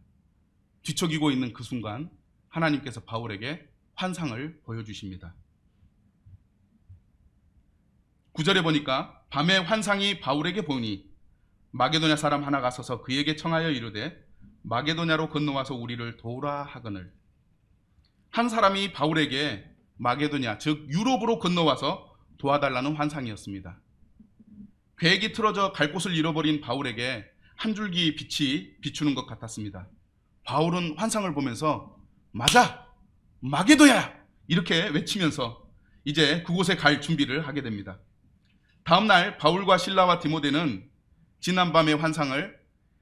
뒤척이고 있는 그 순간 하나님께서 바울에게 환상을 보여주십니다. 9절에 보니까 밤에 환상이 바울에게 보니 마게도냐 사람 하나가 서서 그에게 청하여 이르되 마게도냐로 건너와서 우리를 도우라 하거늘. 한 사람이 바울에게 마게도냐 즉 유럽으로 건너와서 도와달라는 환상이었습니다. 계획이 틀어져 갈 곳을 잃어버린 바울에게 한 줄기 빛이 비추는 것 같았습니다. 바울은 환상을 보면서 맞아! 마게도야! 이렇게 외치면서 이제 그곳에 갈 준비를 하게 됩니다. 다음날 바울과 실라와 디모데는 지난밤의 환상을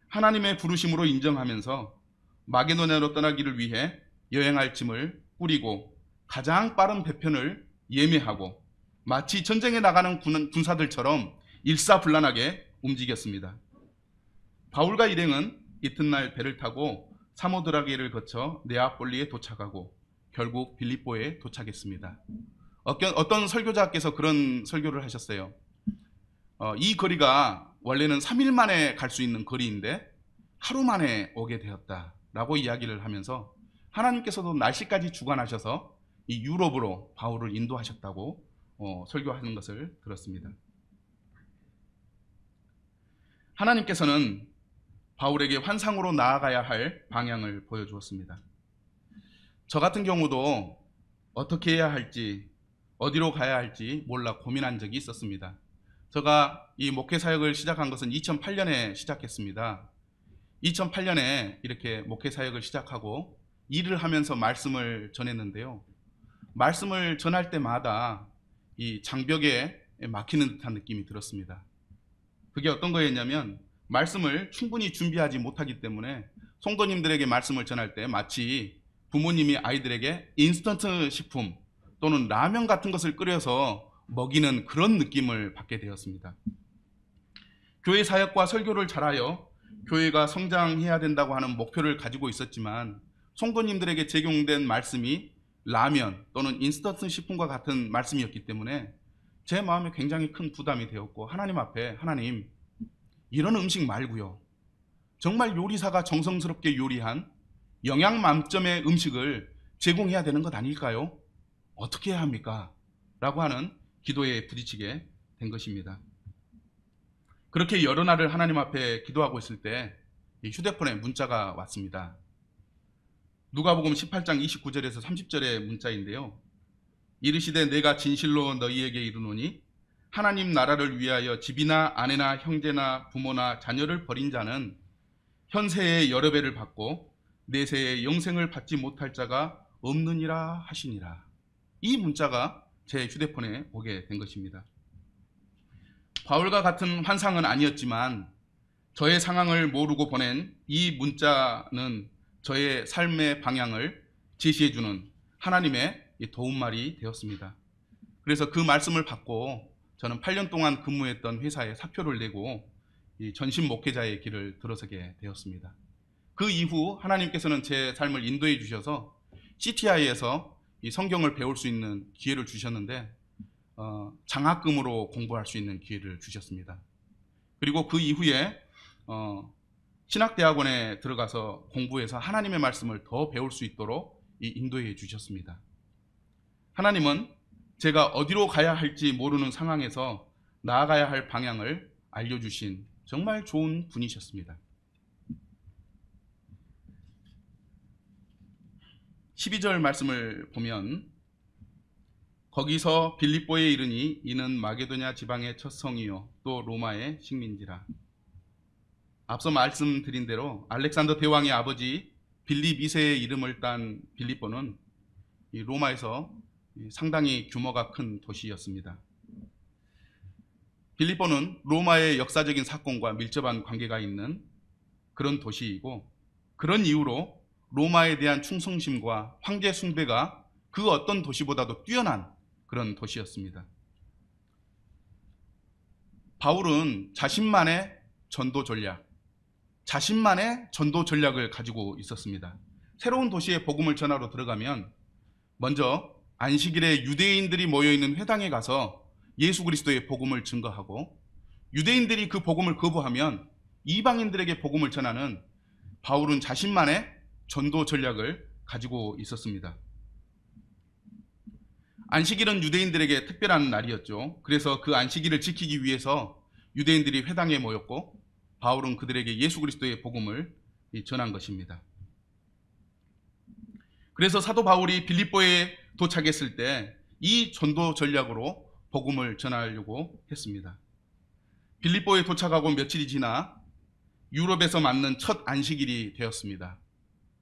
하나님의 부르심으로 인정하면서 마게도냐로 떠나기를 위해 여행할 짐을 꾸리고 가장 빠른 배편을 예매하고 마치 전쟁에 나가는 군사들처럼 일사불란하게 움직였습니다. 바울과 일행은 이튿날 배를 타고 사모드라게를 거쳐 네아폴리에 도착하고 결국 빌립보에 도착했습니다. 어떤 설교자께서 그런 설교를 하셨어요. 이 거리가 원래는 3일 만에 갈 수 있는 거리인데 하루 만에 오게 되었다라고 이야기를 하면서 하나님께서도 날씨까지 주관하셔서 이 유럽으로 바울을 인도하셨다고 설교하는 것을 들었습니다. 하나님께서는 바울에게 환상으로 나아가야 할 방향을 보여주었습니다. 저 같은 경우도 어떻게 해야 할지, 어디로 가야 할지 몰라 고민한 적이 있었습니다. 제가 이 목회 사역을 시작한 것은 2008년에 시작했습니다. 2008년에 이렇게 목회 사역을 시작하고 일을 하면서 말씀을 전했는데요. 말씀을 전할 때마다 이 장벽에 막히는 듯한 느낌이 들었습니다. 그게 어떤 거였냐면 말씀을 충분히 준비하지 못하기 때문에 성도님들에게 말씀을 전할 때 마치 부모님이 아이들에게 인스턴트 식품 또는 라면 같은 것을 끓여서 먹이는 그런 느낌을 받게 되었습니다. 교회 사역과 설교를 잘하여 교회가 성장해야 된다고 하는 목표를 가지고 있었지만 성도님들에게 제공된 말씀이 라면 또는 인스턴트 식품과 같은 말씀이었기 때문에 제 마음에 굉장히 큰 부담이 되었고 하나님 앞에 하나님 이런 음식 말고요. 정말 요리사가 정성스럽게 요리한 영양 만점의 음식을 제공해야 되는 것 아닐까요? 어떻게 해야 합니까? 라고 하는 기도에 부딪히게 된 것입니다. 그렇게 여러 날을 하나님 앞에 기도하고 있을 때 휴대폰에 문자가 왔습니다. 누가복음 18장 29절에서 30절의 문자인데요. 이르시되 내가 진실로 너희에게 이르노니 하나님 나라를 위하여 집이나 아내나 형제나 부모나 자녀를 버린 자는 현세의 여러 배를 받고 내세의 영생을 받지 못할 자가 없느니라 하시니라. 이 문자가 제 휴대폰에 오게 된 것입니다. 바울과 같은 환상은 아니었지만 저의 상황을 모르고 보낸 이 문자는 저의 삶의 방향을 제시해주는 하나님의 도움말이 되었습니다. 그래서 그 말씀을 받고 저는 8년 동안 근무했던 회사에 사표를 내고 전신 목회자의 길을 들어서게 되었습니다. 그 이후 하나님께서는 제 삶을 인도해 주셔서 CTI에서 이 성경을 배울 수 있는 기회를 주셨는데 장학금으로 공부할 수 있는 기회를 주셨습니다. 그리고 그 이후에 신학대학원에 들어가서 공부해서 하나님의 말씀을 더 배울 수 있도록 인도해 주셨습니다. 하나님은 제가 어디로 가야 할지 모르는 상황에서 나아가야 할 방향을 알려주신 정말 좋은 분이셨습니다. 12절 말씀을 보면 거기서 빌립보에 이르니 이는 마게도냐 지방의 첫 성이요 또 로마의 식민지라. 앞서 말씀드린 대로 알렉산더 대왕의 아버지 빌립 2세의 이름을 딴 빌립보는 이 로마에서 상당히 규모가 큰 도시였습니다. 빌립보는 로마의 역사적인 사건과 밀접한 관계가 있는 그런 도시이고 그런 이유로 로마에 대한 충성심과 황제 숭배가 그 어떤 도시보다도 뛰어난 그런 도시였습니다. 바울은 자신만의 전도 전략을 가지고 있었습니다. 새로운 도시에 복음을 전하러 들어가면 먼저 안식일에 유대인들이 모여있는 회당에 가서 예수 그리스도의 복음을 증거하고 유대인들이 그 복음을 거부하면 이방인들에게 복음을 전하는 바울은 자신만의 전도 전략을 가지고 있었습니다. 안식일은 유대인들에게 특별한 날이었죠. 그래서 그 안식일을 지키기 위해서 유대인들이 회당에 모였고 바울은 그들에게 예수 그리스도의 복음을 전한 것입니다. 그래서 사도 바울이 빌립보에 도착했을 때 이 전도 전략으로 복음을 전하려고 했습니다. 빌립보에 도착하고 며칠이 지나 유럽에서 맞는 첫 안식일이 되었습니다.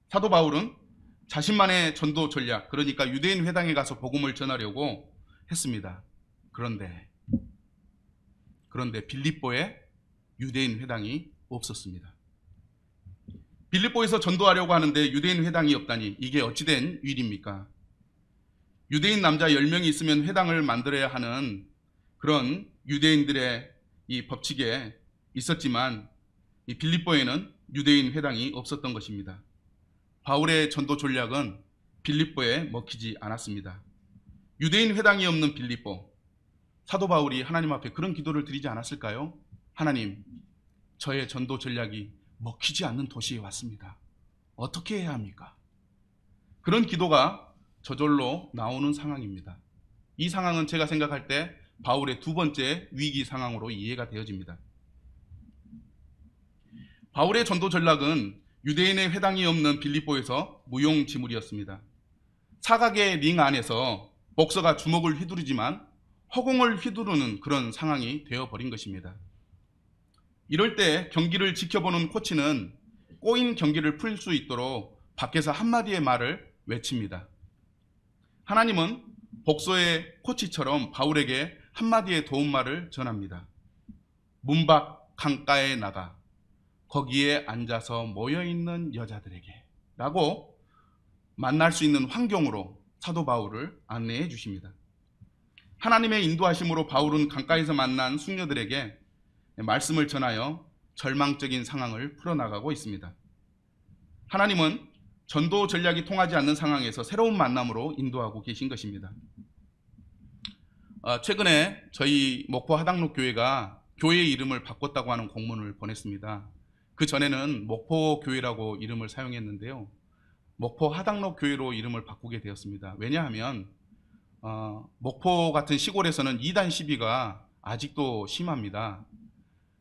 사도 바울은 자신만의 전도 전략, 그러니까 유대인 회당에 가서 복음을 전하려고 했습니다. 그런데 빌립보에 유대인 회당이 없었습니다. 빌립보에서 전도하려고 하는데 유대인 회당이 없다니 이게 어찌된 일입니까? 유대인 남자 10명이 있으면 회당을 만들어야 하는 그런 유대인들의 이 법칙에 있었지만 이 빌립보에는 유대인 회당이 없었던 것입니다. 바울의 전도 전략은 빌립보에 먹히지 않았습니다. 유대인 회당이 없는 빌립보, 사도 바울이 하나님 앞에 그런 기도를 드리지 않았을까요? 하나님, 저의 전도 전략이 먹히지 않는 도시에 왔습니다. 어떻게 해야 합니까? 그런 기도가 저절로 나오는 상황입니다. 이 상황은 제가 생각할 때 바울의 두 번째 위기 상황으로 이해가 되어집니다. 바울의 전도 전략은 유대인의 회당이 없는 빌립보에서 무용지물이었습니다. 사각의 링 안에서 복서가 주먹을 휘두르지만 허공을 휘두르는 그런 상황이 되어버린 것입니다. 이럴 때 경기를 지켜보는 코치는 꼬인 경기를 풀 수 있도록 밖에서 한마디의 말을 외칩니다. 하나님은 복서의 코치처럼 바울에게 한마디의 도움말을 전합니다. 문 밖 강가에 나가 거기에 앉아서 모여있는 여자들에게 라고 만날 수 있는 환경으로 사도 바울을 안내해 주십니다. 하나님의 인도하심으로 바울은 강가에서 만난 숙녀들에게 말씀을 전하여 절망적인 상황을 풀어나가고 있습니다. 하나님은 전도 전략이 통하지 않는 상황에서 새로운 만남으로 인도하고 계신 것입니다. 최근에 저희 목포 하당로교회가 교회의 이름을 바꿨다고 하는 공문을 보냈습니다. 그 전에는 목포교회라고 이름을 사용했는데요. 목포 하당로교회로 이름을 바꾸게 되었습니다. 왜냐하면 목포 같은 시골에서는 이단 시비가 아직도 심합니다.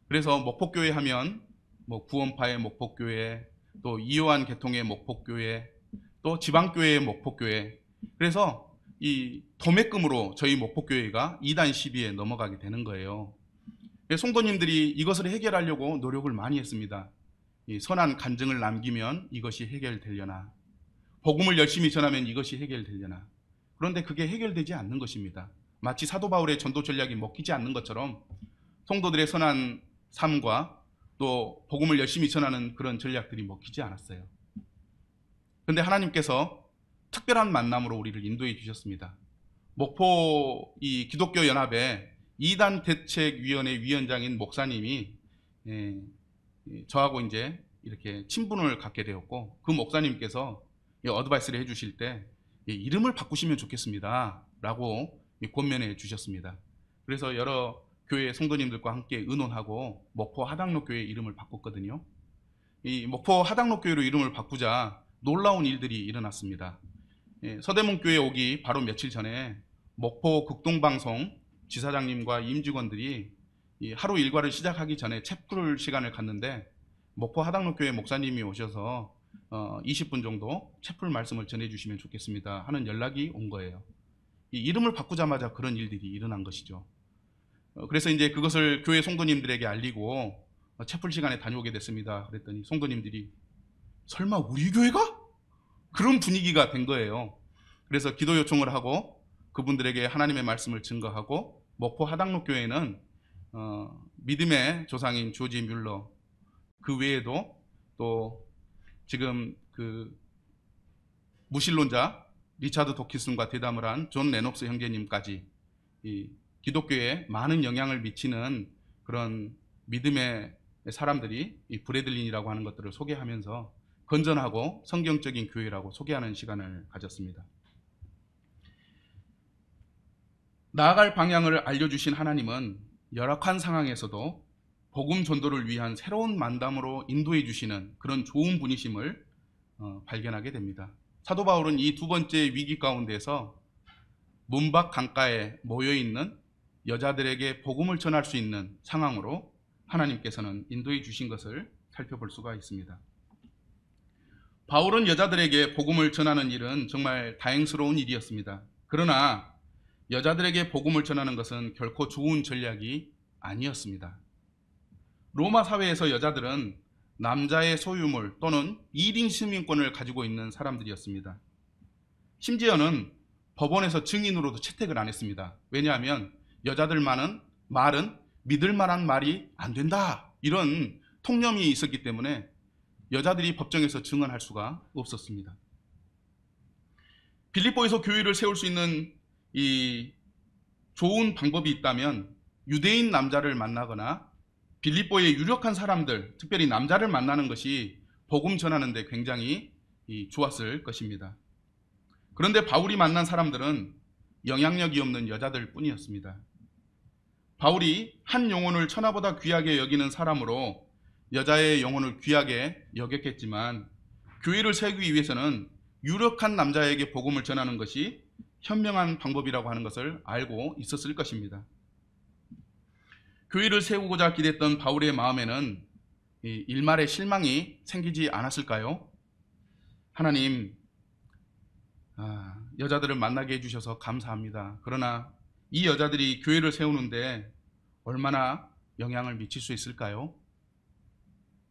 그래서 목포교회 하면 구원파의 목포교회, 또 이요한 계통의 목포교회, 또 지방교회의 목포교회, 그래서 이 도매금으로 저희 목포교회가 이단 시비에 넘어가게 되는 거예요. 성도님들이 이것을 해결하려고 노력을 많이 했습니다. 이 선한 간증을 남기면 이것이 해결되려나, 복음을 열심히 전하면 이것이 해결되려나. 그런데 그게 해결되지 않는 것입니다. 마치 사도 바울의 전도 전략이 먹히지 않는 것처럼 성도들의 선한 삶과 또 복음을 열심히 전하는 그런 전략들이 먹히지 않았어요. 그런데 하나님께서 특별한 만남으로 우리를 인도해 주셨습니다. 목포 이 기독교 연합의 이단 대책위원회 위원장인 목사님이 저하고 이제 이렇게 친분을 갖게 되었고, 그 목사님께서 어드바이스를 해주실 때 이름을 바꾸시면 좋겠습니다 라고 권면해 주셨습니다. 그래서 여러 교회 성도님들과 함께 의논하고 목포 하당로교회 이름을 바꿨거든요. 이 목포 하당로교회로 이름을 바꾸자 놀라운 일들이 일어났습니다. 서대문교회 오기 바로 며칠 전에 목포 극동방송 지사장님과 임직원들이 하루 일과를 시작하기 전에 채플 시간을 갖는데 목포 하당로교회 목사님이 오셔서 20분 정도 채플 말씀을 전해주시면 좋겠습니다 하는 연락이 온 거예요. 이 이름을 바꾸자마자 그런 일들이 일어난 것이죠. 그래서 이제 그것을 교회 성도님들에게 알리고 채플 시간에 다녀오게 됐습니다. 그랬더니 성도님들이 설마 우리 교회가? 그런 분위기가 된 거예요. 그래서 기도 요청을 하고 그분들에게 하나님의 말씀을 증거하고, 목포 하당로교회는 믿음의 조상인 조지 뮬러, 그 외에도 또 지금 그 무신론자 리차드 도키슨과 대담을 한 존 레녹스 형제님까지 이 기독교에 많은 영향을 미치는 그런 믿음의 사람들이 이 브레들린이라고 하는 것들을 소개하면서 건전하고 성경적인 교회라고 소개하는 시간을 가졌습니다. 나아갈 방향을 알려주신 하나님은 열악한 상황에서도 복음 전도를 위한 새로운 만담으로 인도해 주시는 그런 좋은 분이심을 발견하게 됩니다. 사도 바울은 이 두 번째 위기 가운데서 문 밖 강가에 모여있는 여자들에게 복음을 전할 수 있는 상황으로 하나님께서는 인도해 주신 것을 살펴볼 수가 있습니다. 바울은 여자들에게 복음을 전하는 일은 정말 다행스러운 일이었습니다. 그러나 여자들에게 복음을 전하는 것은 결코 좋은 전략이 아니었습니다. 로마 사회에서 여자들은 남자의 소유물 또는 1인 시민권을 가지고 있는 사람들이었습니다. 심지어는 법원에서 증인으로도 채택을 안 했습니다. 왜냐하면 여자들만은 말은 믿을 만한 말이 안 된다, 이런 통념이 있었기 때문에 여자들이 법정에서 증언할 수가 없었습니다. 빌립보에서 교회를 세울 수 있는 이 좋은 방법이 있다면 유대인 남자를 만나거나 빌립보의 유력한 사람들, 특별히 남자를 만나는 것이 복음 전하는 데 굉장히 좋았을 것입니다. 그런데 바울이 만난 사람들은 영향력이 없는 여자들 뿐이었습니다. 바울이 한 영혼을 천하보다 귀하게 여기는 사람으로 여자의 영혼을 귀하게 여겼겠지만 교회를 세우기 위해서는 유력한 남자에게 복음을 전하는 것이 현명한 방법이라고 하는 것을 알고 있었을 것입니다. 교회를 세우고자 기댔던 바울의 마음에는 일말의 실망이 생기지 않았을까요? 하나님, 여자들을 만나게 해주셔서 감사합니다. 그러나 이 여자들이 교회를 세우는데 얼마나 영향을 미칠 수 있을까요?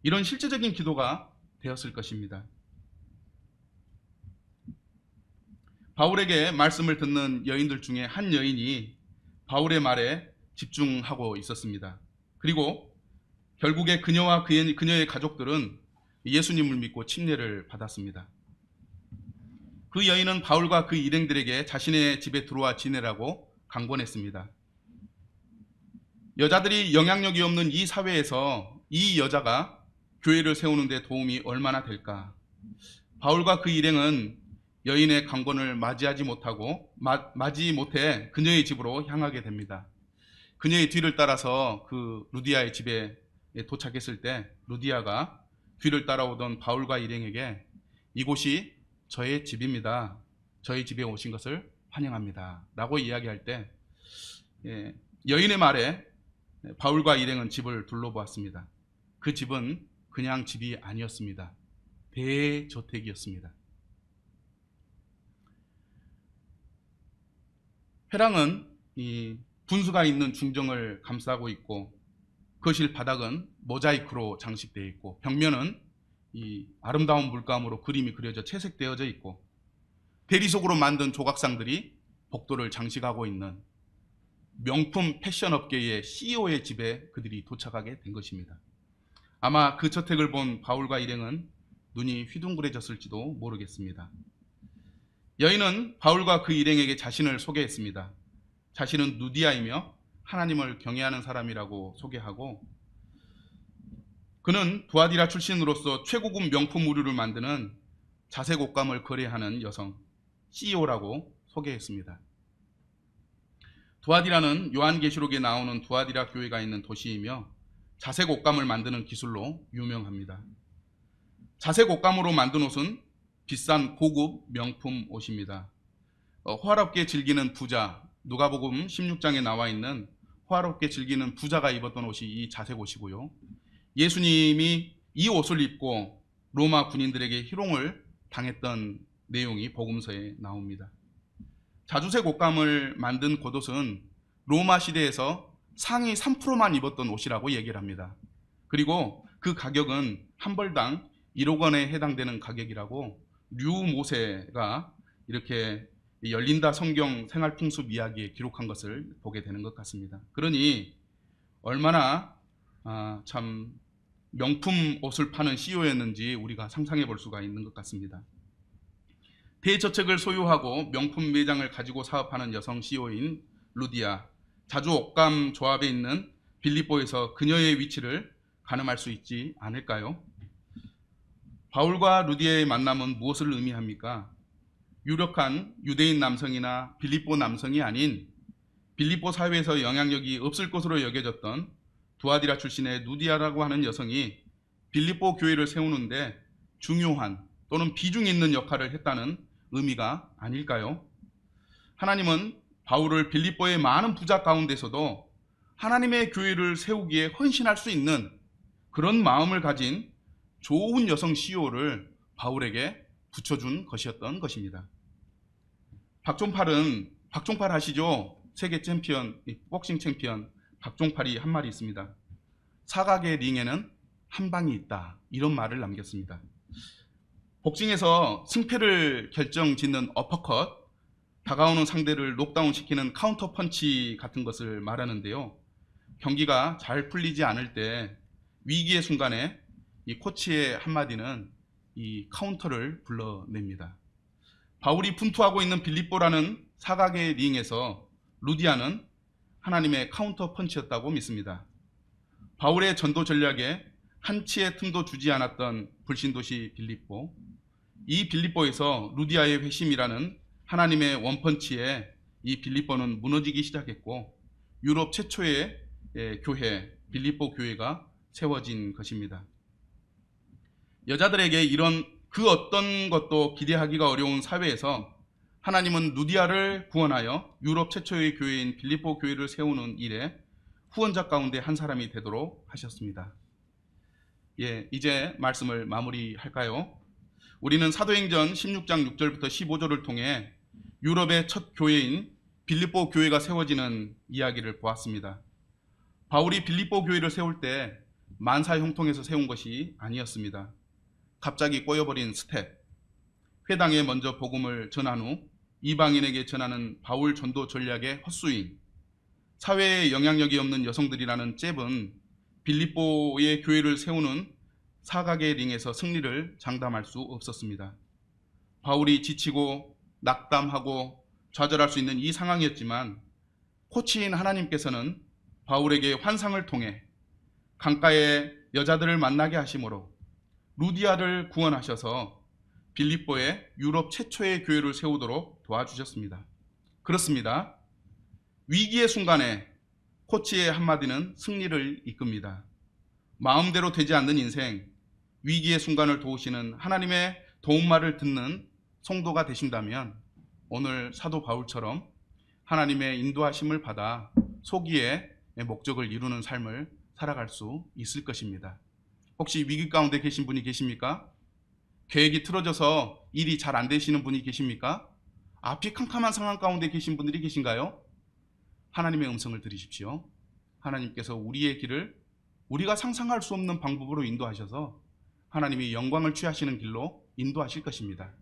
이런 실제적인 기도가 되었을 것입니다. 바울에게 말씀을 듣는 여인들 중에 한 여인이 바울의 말에 집중하고 있었습니다. 그리고 결국에 그녀와 그녀의 가족들은 예수님을 믿고 침례를 받았습니다. 그 여인은 바울과 그 일행들에게 자신의 집에 들어와 지내라고 강권했습니다. 여자들이 영향력이 없는 이 사회에서 이 여자가 교회를 세우는 데 도움이 얼마나 될까? 바울과 그 일행은 여인의 강권을 맞이하지 못해 그녀의 집으로 향하게 됩니다. 그녀의 뒤를 따라서 그 루디아의 집에 도착했을 때 루디아가 뒤를 따라오던 바울과 일행에게 이곳이 저의 집입니다. 저희 집에 오신 것을 환영합니다. 라고 이야기할 때 여인의 말에 바울과 일행은 집을 둘러보았습니다. 그 집은 그냥 집이 아니었습니다. 대저택이었습니다. 회랑은 이 분수가 있는 중정을 감싸고 있고 거실 바닥은 모자이크로 장식되어 있고 벽면은 이 아름다운 물감으로 그림이 그려져 채색되어져 있고 대리석으로 만든 조각상들이 복도를 장식하고 있는 명품 패션 업계의 CEO의 집에 그들이 도착하게 된 것입니다. 아마 그 저택을 본 바울과 일행은 눈이 휘둥그레졌을지도 모르겠습니다. 여인은 바울과 그 일행에게 자신을 소개했습니다. 자신은 누디아이며 하나님을 경외하는 사람이라고 소개하고 그는 두아디라 출신으로서 최고급 명품 의류를 만드는 자색 옷감을 거래하는 여성 CEO라고 소개했습니다. 두아디라는 요한계시록에 나오는 두아디라 교회가 있는 도시이며 자색 옷감을 만드는 기술로 유명합니다. 자색 옷감으로 만든 옷은 비싼 고급 명품 옷입니다. 호화롭게 즐기는 부자, 누가복음 16장에 나와 있는 호화롭게 즐기는 부자가 입었던 옷이 이 자색 옷이고요. 예수님이 이 옷을 입고 로마 군인들에게 희롱을 당했던 내용이 복음서에 나옵니다. 자주색 옷감을 만든 겉옷은 로마 시대에서 상위 3%만 입었던 옷이라고 얘기를 합니다. 그리고 그 가격은 한 벌당 1억 원에 해당되는 가격이라고 류모세가 이렇게 열린다 성경 생활풍습 이야기에 기록한 것을 보게 되는 것 같습니다. 그러니 얼마나 참 명품 옷을 파는 CEO였는지 우리가 상상해 볼 수가 있는 것 같습니다. 대저택을 소유하고 명품 매장을 가지고 사업하는 여성 CEO인 루디아, 자주 옷감 조합에 있는 빌립보에서 그녀의 위치를 가늠할 수 있지 않을까요? 바울과 루디아의 만남은 무엇을 의미합니까? 유력한 유대인 남성이나 빌립보 남성이 아닌 빌립보 사회에서 영향력이 없을 것으로 여겨졌던 두아디라 출신의 누디아라고 하는 여성이 빌립보 교회를 세우는데 중요한 또는 비중 있는 역할을 했다는 의미가 아닐까요? 하나님은 바울을 빌립보의 많은 부자 가운데서도 하나님의 교회를 세우기에 헌신할 수 있는 그런 마음을 가진 좋은 여성 CEO를 바울에게 붙여준 것이었던 것입니다. 박종팔 아시죠? 세계 챔피언, 복싱 챔피언 박종팔이 한 말이 있습니다. 사각의 링에는 한 방이 있다. 이런 말을 남겼습니다. 복싱에서 승패를 결정짓는 어퍼컷, 다가오는 상대를 녹다운시키는 카운터 펀치 같은 것을 말하는데요. 경기가 잘 풀리지 않을 때 위기의 순간에 이 코치의 한마디는 이 카운터를 불러냅니다. 바울이 분투하고 있는 빌립보라는 사각의 링에서 루디아는 하나님의 카운터 펀치였다고 믿습니다. 바울의 전도 전략에 한치의 틈도 주지 않았던 불신도시 빌립보, 이 빌립보에서 루디아의 회심이라는 하나님의 원펀치에 이 빌립보는 무너지기 시작했고 유럽 최초의 교회, 빌립보 교회가 세워진 것입니다. 여자들에게 이런 그 어떤 것도 기대하기가 어려운 사회에서 하나님은 루디아를 구원하여 유럽 최초의 교회인 빌립보 교회를 세우는 일에 후원자 가운데 한 사람이 되도록 하셨습니다. 이제 말씀을 마무리할까요? 우리는 사도행전 16장 6절부터 15절을 통해 유럽의 첫 교회인 빌립보 교회가 세워지는 이야기를 보았습니다. 바울이 빌립보 교회를 세울 때 만사 형통해서 세운 것이 아니었습니다. 갑자기 꼬여버린 스텝, 회당에 먼저 복음을 전한 후 이방인에게 전하는 바울 전도 전략의 헛스윙, 사회에 영향력이 없는 여성들이라는 잽은 빌립보의 교회를 세우는 사각의 링에서 승리를 장담할 수 없었습니다. 바울이 지치고 낙담하고 좌절할 수 있는 이 상황이었지만 코치인 하나님께서는 바울에게 환상을 통해 강가의 여자들을 만나게 하심으로 루디아를 구원하셔서 빌립보에 유럽 최초의 교회를 세우도록 도와주셨습니다. 그렇습니다. 위기의 순간에 코치의 한마디는 승리를 이끕니다. 마음대로 되지 않는 인생, 위기의 순간을 도우시는 하나님의 도움말을 듣는 성도가 되신다면 오늘 사도 바울처럼 하나님의 인도하심을 받아 소기의 목적을 이루는 삶을 살아갈 수 있을 것입니다. 혹시 위기 가운데 계신 분이 계십니까? 계획이 틀어져서 일이 잘 안 되시는 분이 계십니까? 앞이 캄캄한 상황 가운데 계신 분들이 계신가요? 하나님의 음성을 들으십시오. 하나님께서 우리의 길을 우리가 상상할 수 없는 방법으로 인도하셔서 하나님이 영광을 취하시는 길로 인도하실 것입니다.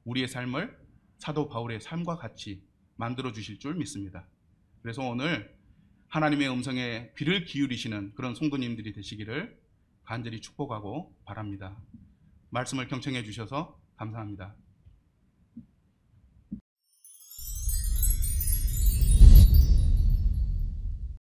우리의 삶을 사도 바울의 삶과 같이 만들어 주실 줄 믿습니다. 그래서 오늘 하나님의 음성에 귀를 기울이시는 그런 성도님들이 되시기를 간절히 축복하고 바랍니다. 말씀을 경청해 주셔서 감사합니다.